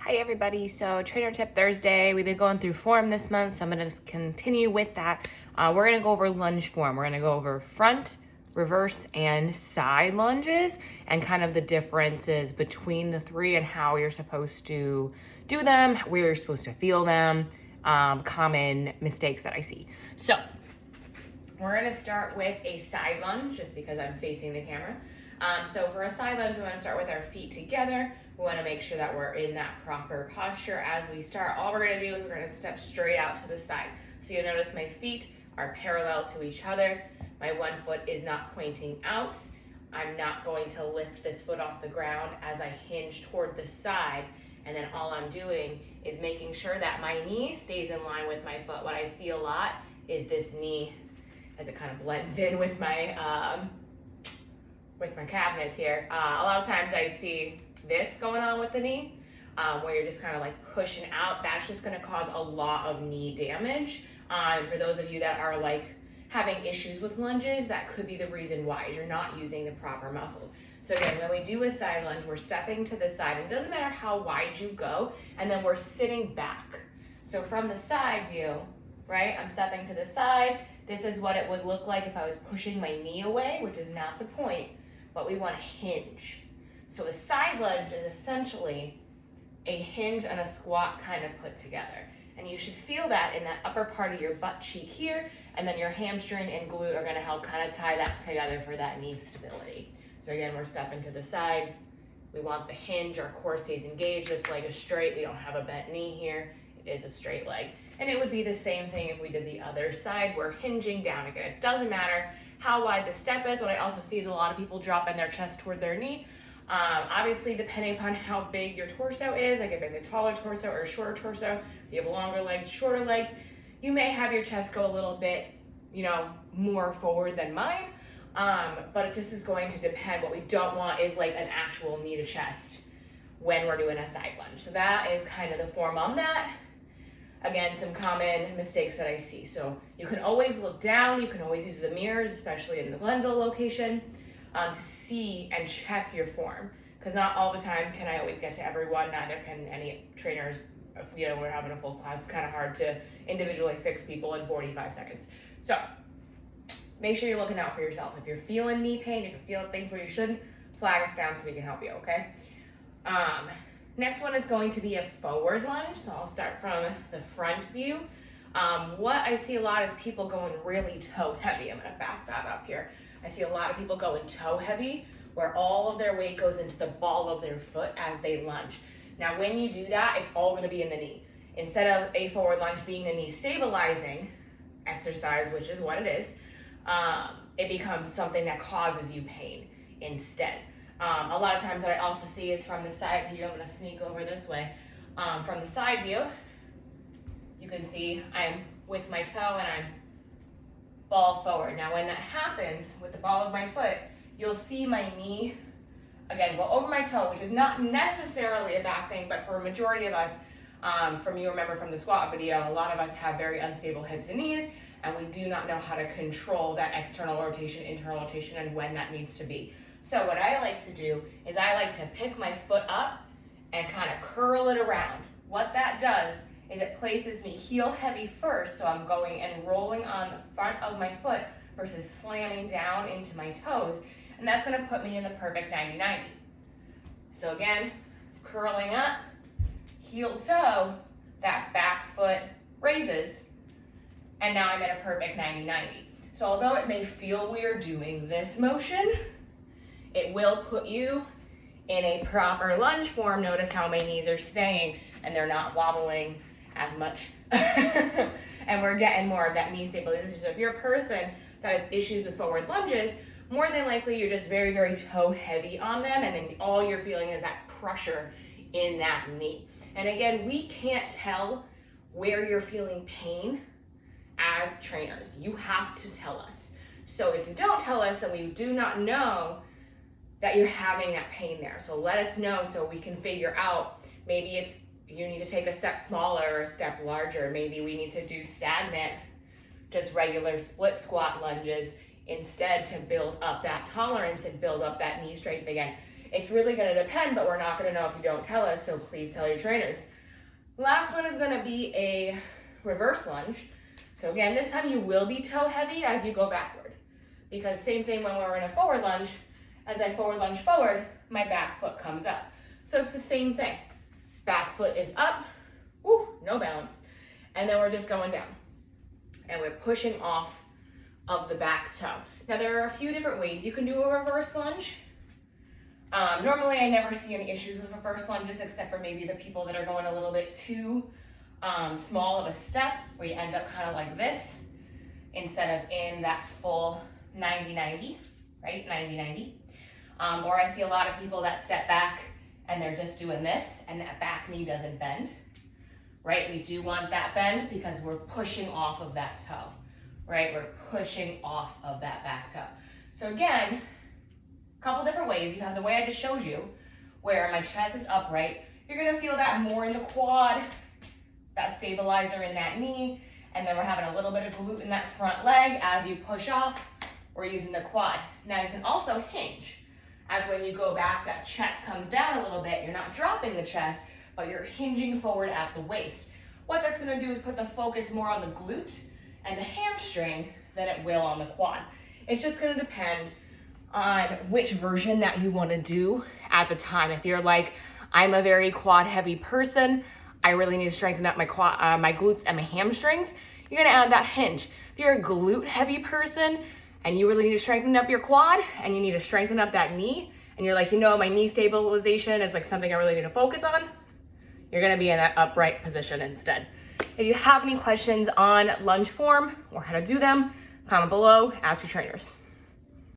Hi everybody, so Trainer Tip Thursday. We've been going through form this month, so I'm gonna just continue with that. We're gonna go over lunge form. We're gonna go over front, reverse, and side lunges and kind of the differences between the three and how you're supposed to do them, where you're supposed to feel them, common mistakes that I see. So we're gonna start with a side lunge just because I'm facing the camera. So for a side lunge, we wanna start with our feet together. We wanna make sure that we're in that proper posture as we start. All we're gonna do is we're gonna step straight out to the side. So you'll notice my feet are parallel to each other. My one foot is not pointing out. I'm not going to lift this foot off the ground as I hinge toward the side. And then all I'm doing is making sure that my knee stays in line with my foot. What I see a lot is this knee as it kind of blends in with my cabinets here. A lot of times I see this going on with the knee, where you're just kind of like pushing out. That's just gonna cause a lot of knee damage. For those of you that are like having issues with lunges, that could be the reason why, is you're not using the proper muscles. So again, when we do a side lunge, we're stepping to the side. It doesn't matter how wide you go, and then we're sitting back. So from the side view, right, I'm stepping to the side. This is what it would look like if I was pushing my knee away, which is not the point, but we want to hinge. So a side lunge is essentially a hinge and a squat kind of put together. And you should feel that in that upper part of your butt cheek here, and then your hamstring and glute are gonna help kind of tie that together for that knee stability. So again, we're stepping to the side. We want the hinge, our core stays engaged, this leg is straight, we don't have a bent knee here, it is a straight leg. And it would be the same thing if we did the other side. We're hinging down again. It doesn't matter how wide the step is. What I also see is a lot of people dropping their chest toward their knee. Obviously, depending upon how big your torso is, like if it's a taller torso or a shorter torso, if you have longer legs, shorter legs, you may have your chest go a little bit, more forward than mine. But it just is going to depend. What we don't want is like an actual knee to chest when we're doing a side lunge. So that is kind of the form on that. Again, some common mistakes that I see. So you can always look down, you can always use the mirrors, especially in the Glenville location, to see and check your form. Because not all the time can I always get to everyone, neither can any trainers. If we're having a full class, it's kind of hard to individually fix people in 45 seconds. So make sure you're looking out for yourself. If you're feeling knee pain, if you're feeling things where you shouldn't, flag us down so we can help you, okay? Next one is going to be a forward lunge. So I'll start from the front view. What I see a lot is people going really toe heavy. I'm gonna back that up here. I see a lot of people going toe heavy, where all of their weight goes into the ball of their foot as they lunge. Now, when you do that, it's all gonna be in the knee. Instead of a forward lunge being a knee stabilizing exercise, which is what it is, it becomes something that causes you pain instead. A lot of times what I also see is from the side view. I'm gonna sneak over this way. From the side view, you can see I'm with my toe and I'm ball forward. Now when that happens with the ball of my foot, you'll see my knee, again, go over my toe, which is not necessarily a bad thing, but for a majority of us, from you remember from the squat video, a lot of us have very unstable hips and knees, and we do not know how to control that external rotation, internal rotation, and when that needs to be. So what I like to do is I like to pick my foot up and kind of curl it around. What that does is it places me heel heavy first, so I'm going and rolling on the front of my foot versus slamming down into my toes, and that's gonna put me in the perfect 90-90. So again, curling up, heel toe, that back foot raises, and now I'm at a perfect 90-90. So although it may feel weird doing this motion, it will put you in a proper lunge form. Notice how my knees are staying and they're not wobbling as much. And we're getting more of that knee stabilization. So if you're a person that has issues with forward lunges, more than likely you're just very, very toe heavy on them, and then all you're feeling is that pressure in that knee. And again, we can't tell where you're feeling pain as trainers. You have to tell us. So if you don't tell us, then we do not know that you're having that pain there. So let us know so we can figure out, maybe it's you need to take a step smaller or a step larger. Maybe we need to do stagnant, just regular split squat lunges instead to build up that tolerance and build up that knee strength again. It's really gonna depend, but we're not gonna know if you don't tell us, so please tell your trainers. Last one is gonna be a reverse lunge. So again, this time you will be toe heavy as you go backward, because same thing when we're in a forward lunge, as I forward lunge forward, my back foot comes up. So it's the same thing. Back foot is up, woo, no balance. And then we're just going down. And we're pushing off of the back toe. Now there are a few different ways you can do a reverse lunge. Normally I never see any issues with reverse lunges except for maybe the people that are going a little bit too small of a step, where you end up kind of like this instead of in that full 90-90, right? 90-90. Or I see a lot of people that step back and they're just doing this and that back knee doesn't bend, right? We do want that bend because we're pushing off of that toe, right? We're pushing off of that back toe. So again, a couple different ways. You have the way I just showed you, where my chest is upright. You're gonna feel that more in the quad, that stabilizer in that knee, and then we're having a little bit of glute in that front leg as you push off. We're using the quad. Now you can also hinge, as when you go back, that chest comes down a little bit. You're not dropping the chest, but you're hinging forward at the waist. What that's gonna do is put the focus more on the glute and the hamstring than it will on the quad. It's just gonna depend on which version that you wanna do at the time. If you're like, I'm a very quad heavy person, I really need to strengthen up my quad, my glutes and my hamstrings, you're gonna add that hinge. If you're a glute heavy person and you really need to strengthen up your quad and you need to strengthen up that knee, and you're like, you know, my knee stabilization is like something I really need to focus on, you're gonna be in that upright position instead. If you have any questions on lunge form or how to do them, comment below, ask your trainers.